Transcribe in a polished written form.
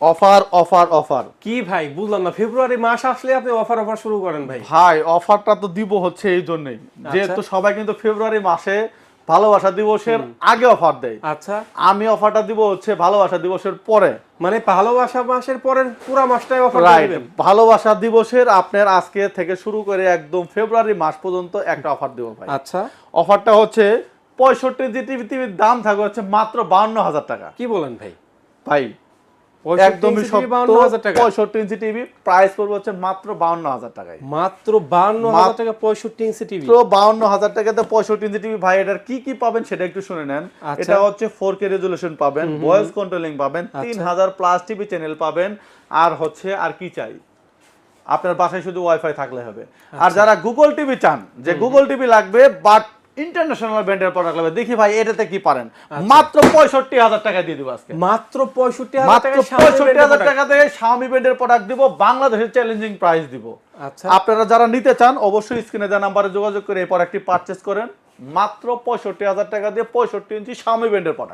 Offer offer offer. কি ভাই বুঝলাম না, ফেব্রুয়ারি মাস আসলে আপনি অফার অফার শুরু করেন ভাই? ভাই অফারটা তো দিব হচ্ছে এই জন্যই, যেহেতু সবাই কিন্তু ফেব্রুয়ারি মাসে ভালোবাসা দিবসের আগে অফার দেয়। আচ্ছা, আমি অফারটা দিব হচ্ছে ভালোবাসা দিবসের পরে। মানে ভালোবাসা মাসের পরের পুরো মাসটাই অফার রাইট, দিবেন? ভালোবাসা দিবসের আপনার আজকে থেকে শুরু করে একদম ফেব্রুয়ারি মাস পর্যন্ত একটা অফার দিব ভাই। আচ্ছা, অফারটা হচ্ছে 65 ইঞ্চি টিভির দাম থাকবে হচ্ছে মাত্র 52,000 টাকা। কি বলেন ভাই? ভাই 65 একদমই ইঞ্চি টিভি সত্য, 52,000 টাকা? 65 ইঞ্চি টিভি প্রাইস পড়বে হচ্ছে মাত্র 52,000 টাকায়। মাত্র 52,000 টাকা 65 ইঞ্চি টিভি? তো 52,000 টাকাতে 65 ইঞ্চি টিভি ভাই, এটার কি কি পাবেন সেটা একটু শুনে নেন। আচ্ছা। এটা হচ্ছে 4K রেজোলিউশন পাবেন, ভয়েস কন্ট্রোলিং পাবেন, 3000 প্লাস টিভি চ্যানেল পাবেন, আর হচ্ছে আর কি চাই, আপনার বাসায় শুধু ওয়াইফাই থাকলে হবে। আর যারা গুগল টিভি চান, যে গুগল টিভি লাগবে বাট ইন্টারন্যাশনাল ব্র্যান্ডের প্রোডাক্ট লাগবে, দেখি ভাই এটাতে কি পারেন, মাত্র 65,000 টাকা দিয়ে দিব আজকে। মাত্র 65,000 মাত্র টাকা 65,000 টাকাতে Xiaomi ব্র্যান্ডের প্রোডাক্ট দিব, বাংলাদেশের চ্যালেঞ্জিং প্রাইস দিব। আচ্ছা, আপনারা যারা নিতে চান অবশ্যই স্ক্রিনে দেওয়া নাম্বারে যোগাযোগ করে এই প্রোডাক্টটি পারচেজ করেন মাত্র 65,000 টাকা দিয়ে 65 ইঞ্চি Xiaomi ব্র্যান্ডের প্রোডাক্ট।